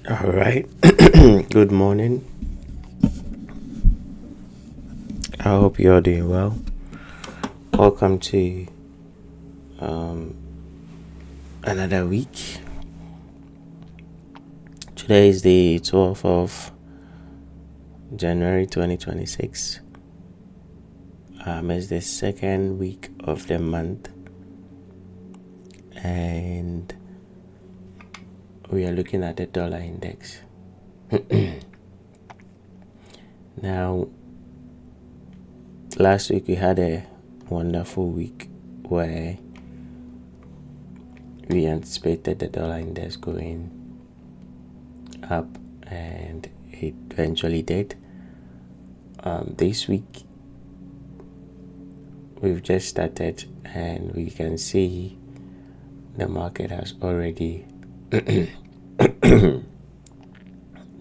All right. Good morning. I hope you're doing well. Welcome to another week. Today is the 12th of January 2026. It's the second week of the month, and we are looking at the dollar index. Now, last week we had a wonderful week where we anticipated the dollar index going up, and it eventually did. This week we've just started, and we can see the market has already the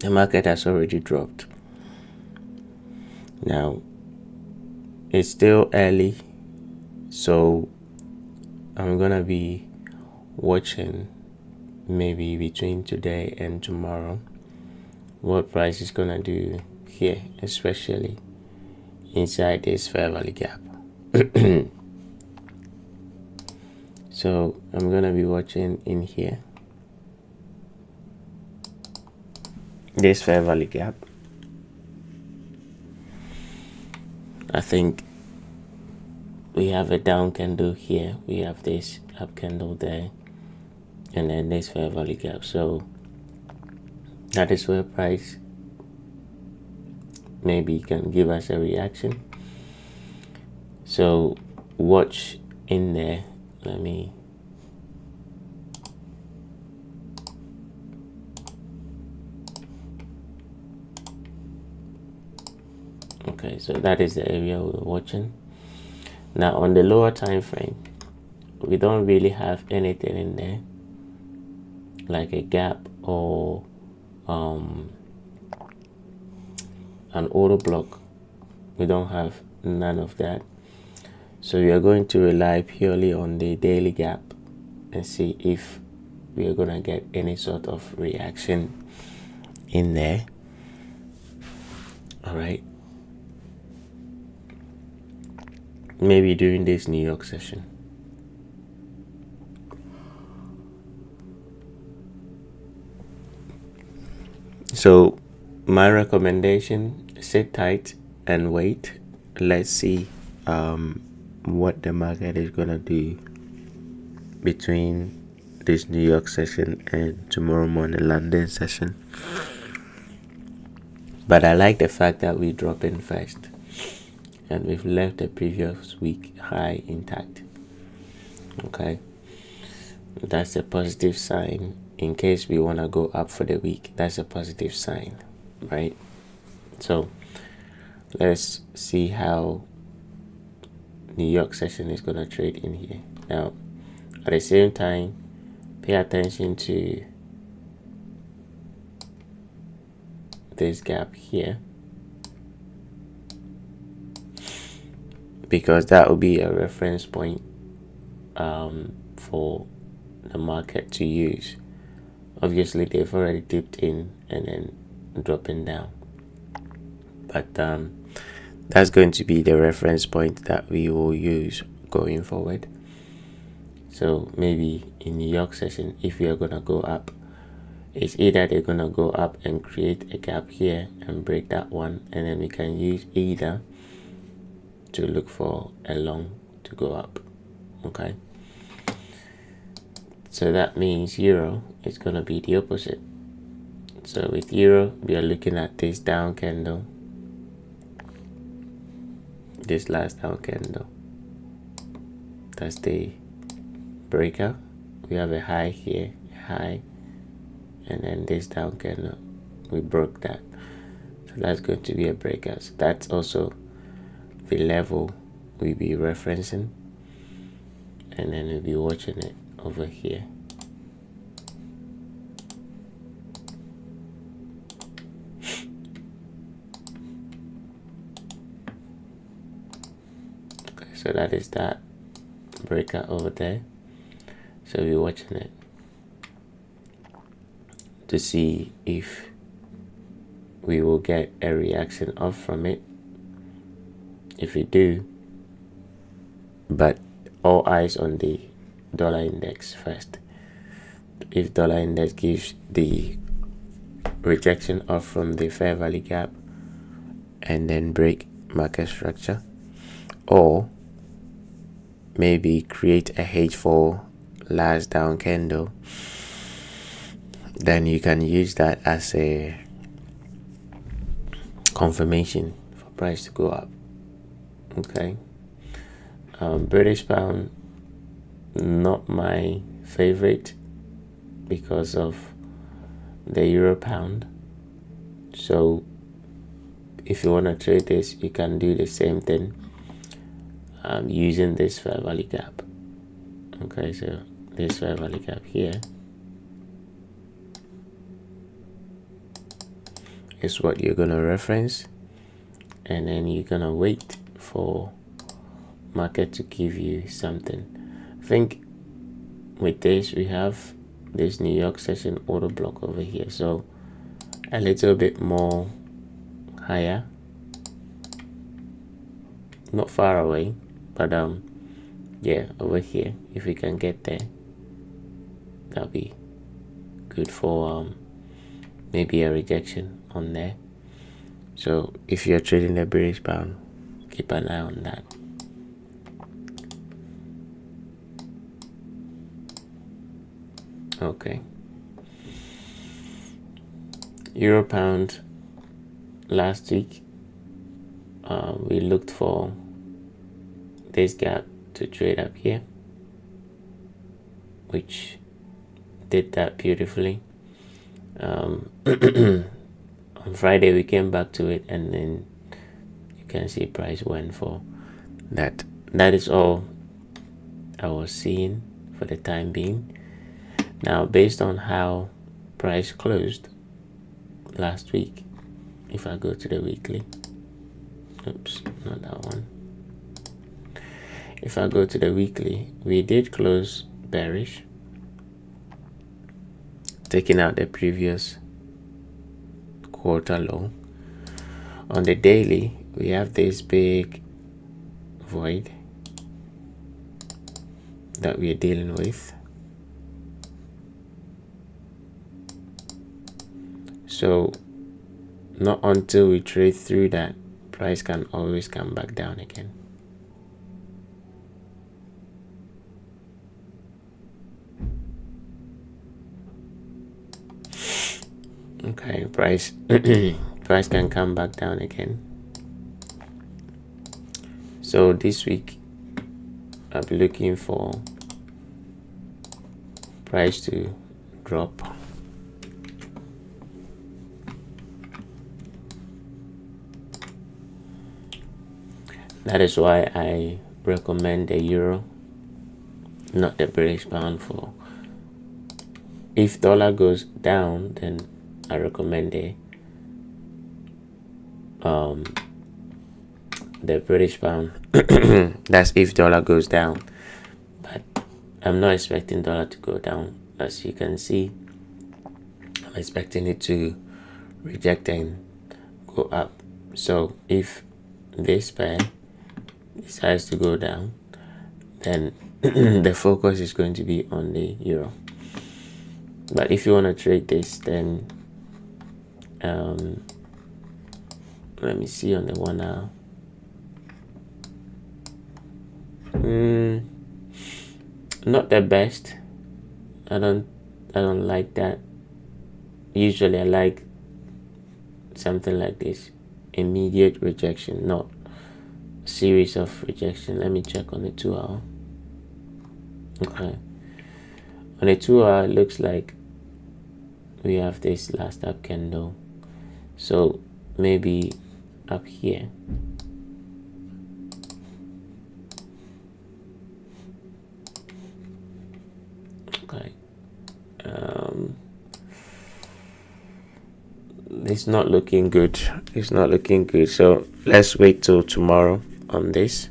market has already dropped. Now it's still early, so I'm gonna be watching maybe between today and tomorrow what price is gonna do here, especially inside this fair value gap. So I'm gonna be watching in here this fair value gap. I think we have a down candle here, we have this up candle there, and then this fair value gap. So that is where price maybe can give us a reaction. So watch in there. Let me okay, so that is the area we're watching. Now on the lower time frame, we don't really have anything in there like a gap or an auto block. We don't have none of that. So we are going to rely purely on the daily gap and see if we are going to get any sort of reaction in there. All right. Maybe during this New York session. So my recommendation, sit tight and wait. Let's see what the market is gonna do between this New York session and tomorrow morning London session. But I like the fact that we drop in first and we've left the previous week high intact. Okay, that's a positive sign. In case we want to go up for the week, that's a positive sign, right? So let's see how New York session is going to trade in here. Now at the same time, pay attention to this gap here, because that will be a reference point for the market to use. Obviously they've already dipped in and then dropping down, but that's going to be the reference point that we will use going forward. So maybe in New York session, if we are gonna go up, it's either they're gonna go up and create a gap here and break that one, and then we can use either to look for a long to go up. Okay, so that means euro is gonna be the opposite. So with euro, we are looking at this down candle, this last down candle, that's the breaker. We have a high here, high, and then this down candle, we broke that. So that's going to be a breaker. So that's also the level we'll be referencing, and then we'll be watching it over here. Okay, so that is that breaker over there. So we're watching it. to see if we will get a reaction off from it. If we do, but all eyes on the dollar index first. If dollar index gives the rejection off from the fair value gap and then break market structure, or maybe create a H4 last down candle, then you can use that as a confirmation for price to go up. Okay. British pound, not my favorite because of the euro pound. So if you want to trade this, you can do the same thing using this fair value gap. Okay, so this fair value gap here is what you're gonna reference, and then you're gonna wait for market to give you something. I think with this we have this New York session order block over here, so a little bit more higher, not far away, but yeah, over here, if we can get there, that'll be good for maybe a rejection on there. So if you're trading the British pound, keep an eye on that. Okay. Euro pound, last week we looked for this gap to trade up here, which did that beautifully. On Friday we came back to it, and then you can see price went for that. That is all I was seeing for the time being. Now, based on how price closed last week, if I go to the weekly, oops, not that one. If I go to the weekly, we did close bearish, taking out the previous quarter low. On the daily, we have this big void that we are dealing with. So not until we trade through that, price can always come back down again. Okay, price price can come back down again. So this week I'll be looking for price to drop. That is why I recommend the euro, not the British pound. For if dollar goes down, then I recommend the British pound. That's if dollar goes down, but I'm not expecting dollar to go down. As you can see, I'm expecting it to reject and go up. So if this pair decides to go down, then the focus is going to be on the euro. But if you want to trade this, then let me see on the 1 hour. Not the best. I don't like that. Usually I like something like this, immediate rejection, not series of rejection. Let me check on the 2 hour. Okay, on the 2 hour, it looks like we have this last up candle, so maybe up here. Okay, it's not looking good. It's not looking good. So let's wait till tomorrow on this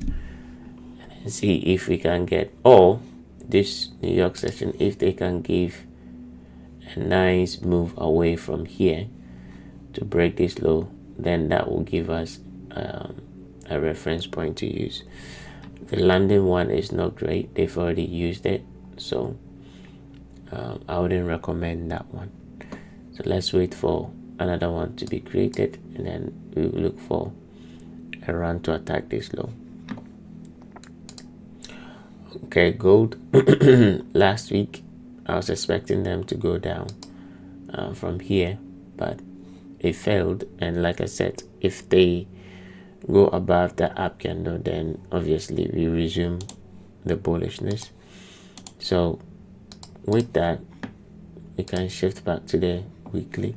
and see if we can get, or this New York session, if they can give a nice move away from here to break this low, then that will give us a reference point to use. The landing one is not great, they've already used it, so I wouldn't recommend that one. So let's wait for another one to be created, and then we will look for a run to attack this low. Okay, gold. Last week I was expecting them to go down from here, but it failed. And like I said, if they go above the up candle, then obviously we resume the bullishness. So with that, we can shift back to the weekly,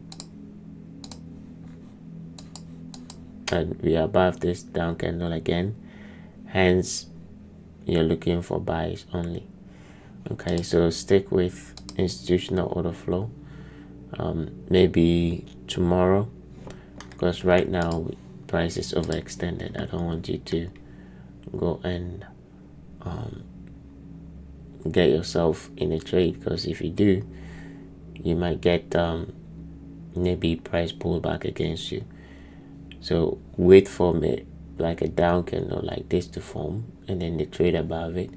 and we are above this down candle again, hence you're looking for buys only. Okay, so stick with institutional order flow. Maybe tomorrow, because right now price is overextended. I don't want you to go and get yourself in a trade, because if you do, you might get maybe price pullback against you. So wait for me like a down candle like this to form, and then the trade above it,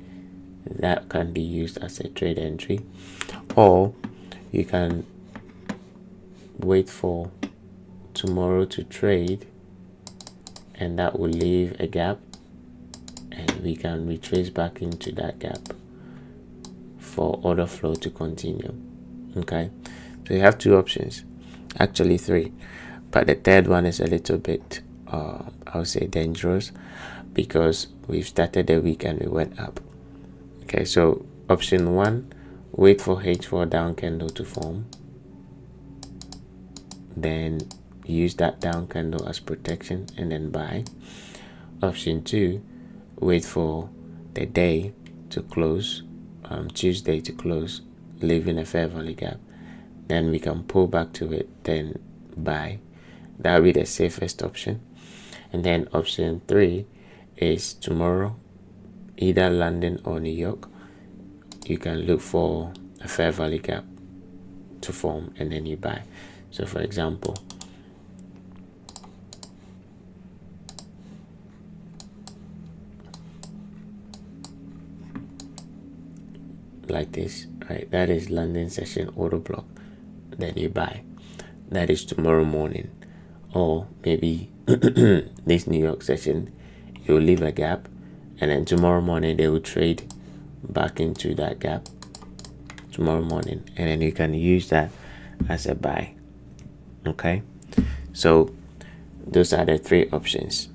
that can be used as a trade entry. Or you can wait for tomorrow to trade, and that will leave a gap, and we can retrace back into that gap for order flow to continue. Okay, so you have two options, actually three, but the third one is a little bit I would say dangerous, because we've started the week and we went up. Okay, so option one, wait for H4 down candle to form, then use that down candle as protection and then buy. Option two, wait for the day to close, Tuesday to close, leaving a fair value gap, then we can pull back to it, then buy. That will be the safest option. And then option three is tomorrow, either London or New York. You can look for a fair value gap to form, and then you buy. So for example, like this, right? That is London session order block, then you buy. That is tomorrow morning. Or maybe this New York session, you'll leave a gap, and then tomorrow morning they will trade back into that gap tomorrow morning, and then you can use that as a buy. Okay, so those are the three options.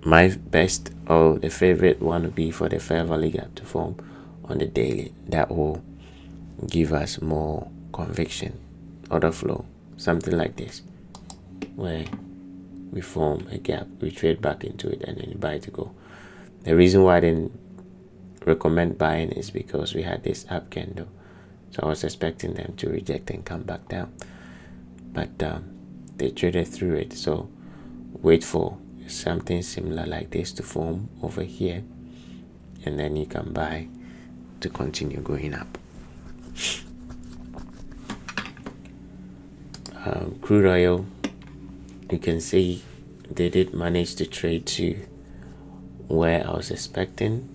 My best, or the favorite one, would be for the fair value gap to form on the daily. That will give us more conviction. Order flow, something like this, where we form a gap, we trade back into it, and then you buy to go. The reason why I didn't recommend buying is because we had this up candle, so I was expecting them to reject and come back down, but they traded through it. So wait for something similar like this to form over here, and then you can buy to continue going up. Crude oil, you can see they did manage to trade to where I was expecting.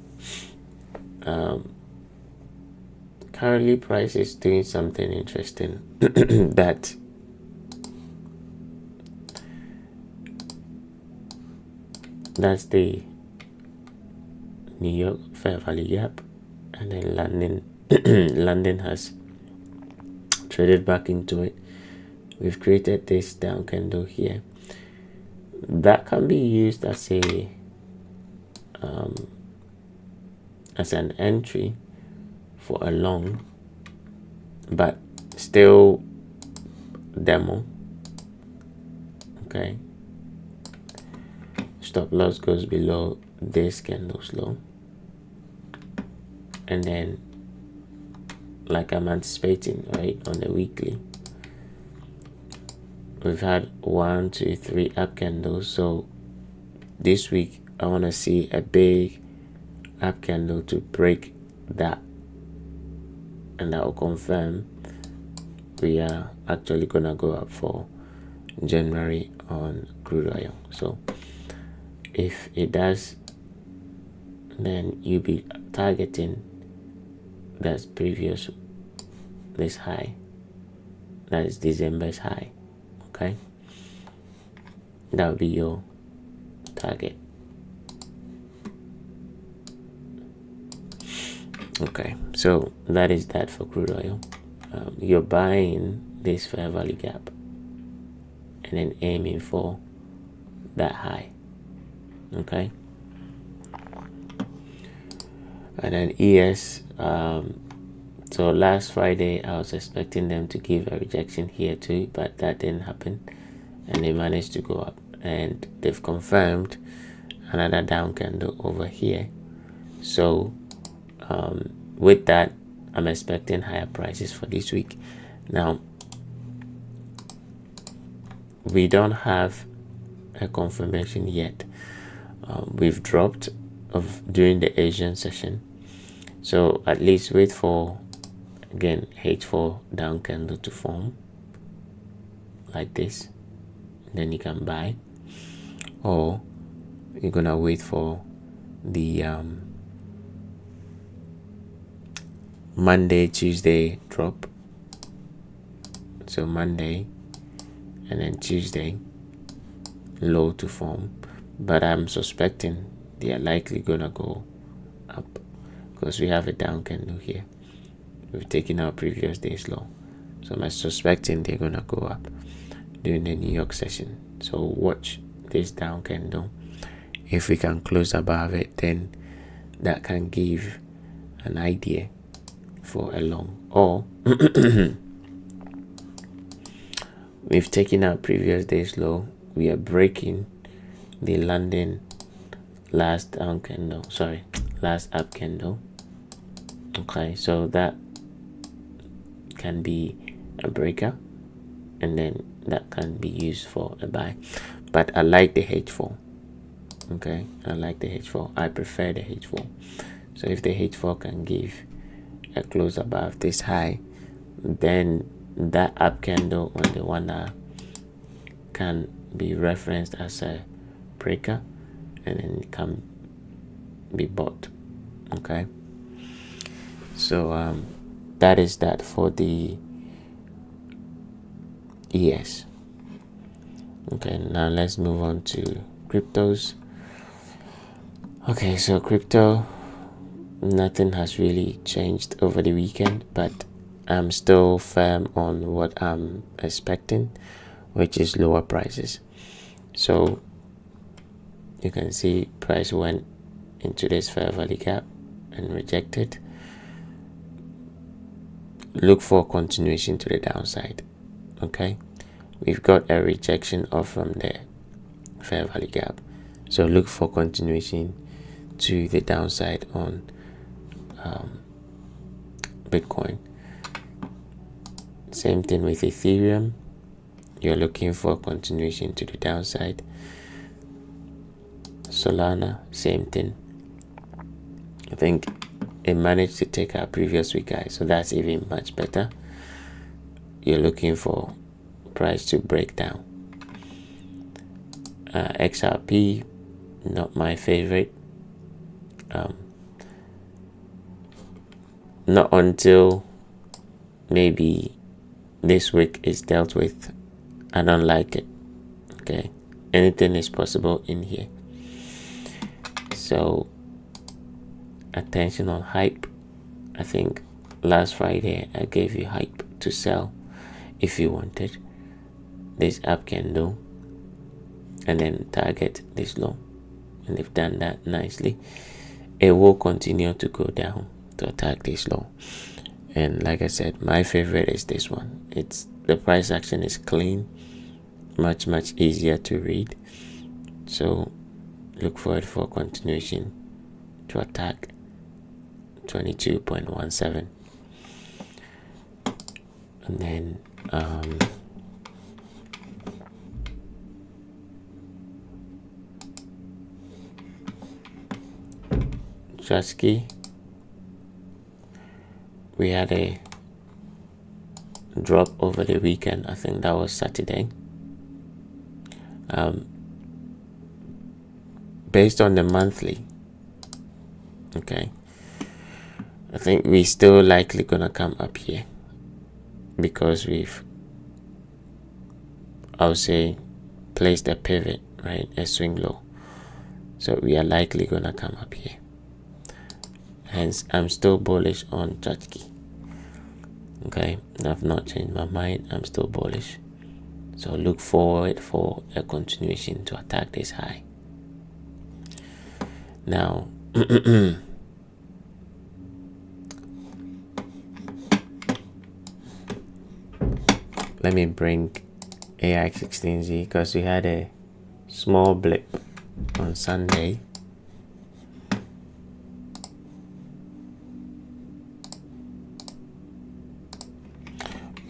Currently price is doing something interesting that that's the New York fair value gap, and then London has traded back into it. We've created this down candle here that can be used as a as an entry for a long, but still demo. Okay, stop loss goes below this candle's low, and then like I'm anticipating, right, on the weekly, we've had 1, 2, 3 up candles. So this week I want to see a big up candle to break that, and that will confirm we are actually gonna go up for January on crude oil. So if it does, then you'll be targeting this high, that is December's high. Okay, that will be your target. Okay, so that is that for crude oil. You're buying this fair value gap and then aiming for that high. Okay, and then ES, so last Friday I was expecting them to give a rejection here too, but that didn't happen, and they managed to go up, and they've confirmed another down candle over here. So with that, I'm expecting higher prices for this week. Now we don't have a confirmation yet. We've dropped during the Asian session, so at least wait for, again, H4 down candle to form like this, then you can buy, or you're gonna wait for the Monday, Tuesday drop. So Monday and then Tuesday low to form, but I'm suspecting they are likely gonna go up because we have a down candle here. We've taken our previous day's low, so I'm suspecting they're gonna go up during the New York session. So watch this down candle. If we can close above it, then that can give an idea for a long. Or we've taken our previous day's low, we are breaking the London last up candle. Okay, so that can be a breaker, and then that can be used for a buy. But I like the H4. Okay, I like the H4. I prefer the H4. So if the H4 can give a close above this high, then that up candle on the 1 hour can be referenced as a breaker, and then it can be bought. Okay, so that is that for the ES. Okay, now let's move on to cryptos. Okay, so crypto, nothing has really changed over the weekend, but I'm still firm on what I'm expecting, which is lower prices. So you can see price went into this fair value gap and rejected. Look for continuation to the downside. Okay, we've got a rejection off from the fair value gap, so look for continuation to the downside on Bitcoin. Same thing with Ethereum. You're looking for continuation to the downside. Solana, same thing. I think it managed to take our previous week high, so that's even much better. You're looking for price to break down. XRP, not my favorite. Not until maybe this week is dealt with. I don't like it. Okay, anything is possible in here. So attention on hype. I think last Friday I gave you hype to sell if you wanted this up candle and then target this low, and they've done that nicely. It will continue to go down to attack this low, and like I said, my favorite is this one. It's the price action is clean, much easier to read, so look forward for continuation to attack 22.17, and then Chasky, we had a drop over the weekend. I think that was Saturday. Based on the monthly, okay, I think we still likely gonna come up here because we've, I would say, placed a pivot, right, a swing low. So we are likely gonna come up here. Hence, I'm still bullish on Chachki. Okay, I've not changed my mind. I'm still bullish. So look forward for a continuation to attack this high. Now, let me bring AI16Z because we had a small blip on Sunday.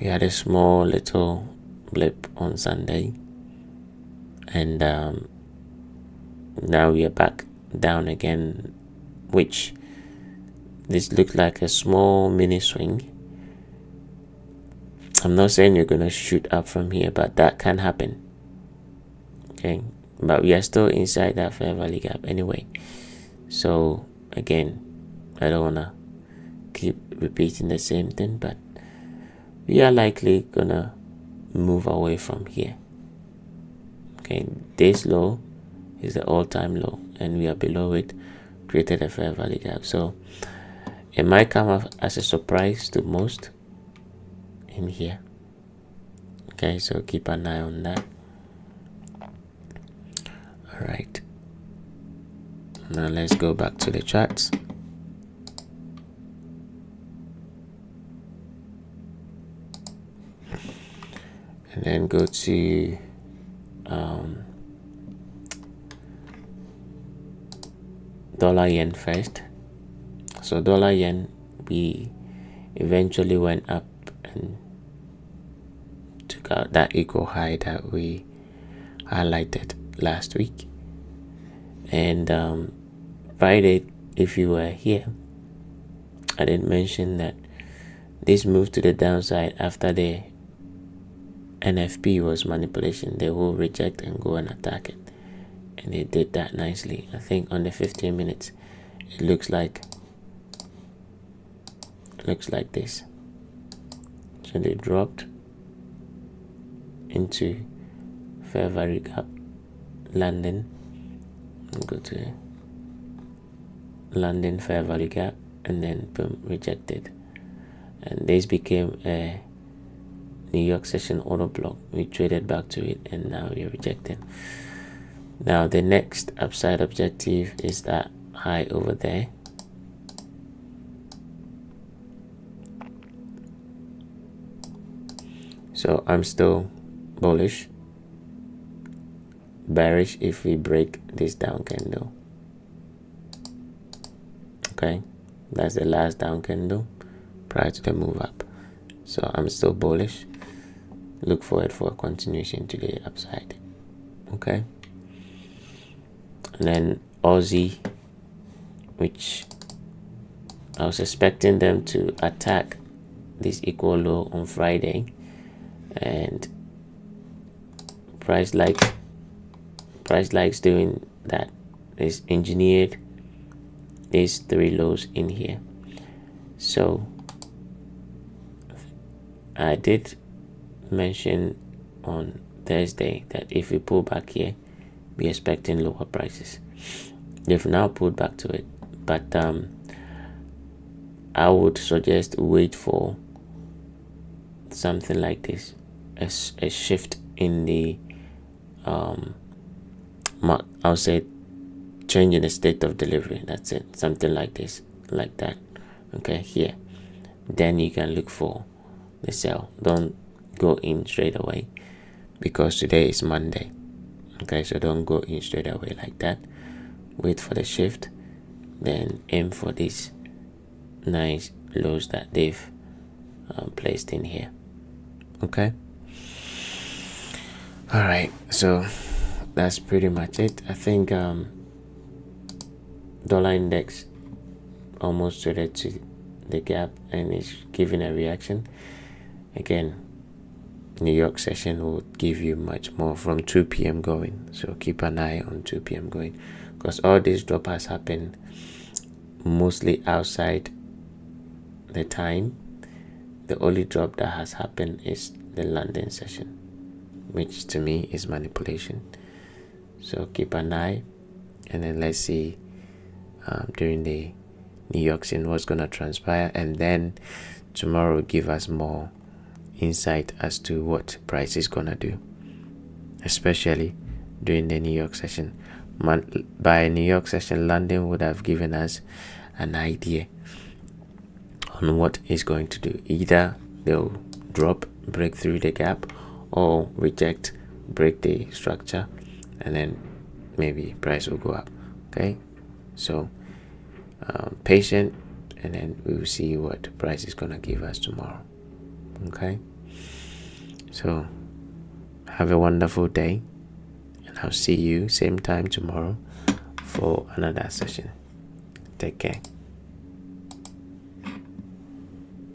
We had a small little blip on Sunday, and now we are back down again, which this looks like a small mini swing. I'm not saying you're gonna shoot up from here, but that can happen. Okay, but we are still inside that fair value gap anyway. So again, I don't wanna keep repeating the same thing, but we are likely gonna move away from here. Okay, this low is the all-time low, and we are below it, created a fair value gap. So it might come up as a surprise to most in here. Okay, so keep an eye on that. All right, now let's go back to the charts. And then go to dollar yen first. So dollar yen, we eventually went up and took out that equal high that we highlighted last week. And Friday, if you were here, I did mention that this move to the downside after the NFP was manipulation. They will reject and go and attack it, and they did that nicely. I think on the 15 minutes it looks like this. So they dropped into fair value gap, landing, go to landing fair value gap, and then boom, rejected, and this became a New York session order block. We traded back to it, and now we're rejecting. Now the next upside objective is that high over there. So I'm still bullish, bearish if we break this down candle. Okay, that's the last down candle prior to the move up. So I'm still bullish. Look forward for a continuation to the upside. Okay, and then Aussie, which I was expecting them to attack this equal low on Friday, and price likes doing that. It's engineered these three lows in here. So I did mention on Thursday that if we pull back here, be expecting lower prices. They've now pulled back to it, but I would suggest wait for something like this, a shift in the I'll say change in the state of delivery. That's it, something like this, like that. Okay, here, then you can look for the sell. Don't go in straight away because today is Monday. Okay, so don't go in straight away like that. Wait for the shift, then aim for these nice lows that they've placed in here. Okay, all right, so that's pretty much it. I think dollar index almost traded to the gap and is giving a reaction. Again, New York session will give you much more from 2 p.m. going, so keep an eye on 2 p.m. going, because all this drop has happened mostly outside the time. The only drop that has happened is the London session, which to me is manipulation. So keep an eye, and then let's see during the New York scene what's gonna transpire, and then tomorrow give us more insight as to what price is gonna do, especially during the New York session. By New York session, London would have given us an idea on what is going to do. Either they'll drop, break through the gap, or reject, break the structure, and then maybe price will go up. Okay, so patient, and then we will see what price is gonna give us tomorrow. Okay, so have a wonderful day, and I'll see you same time tomorrow for another session. Take care.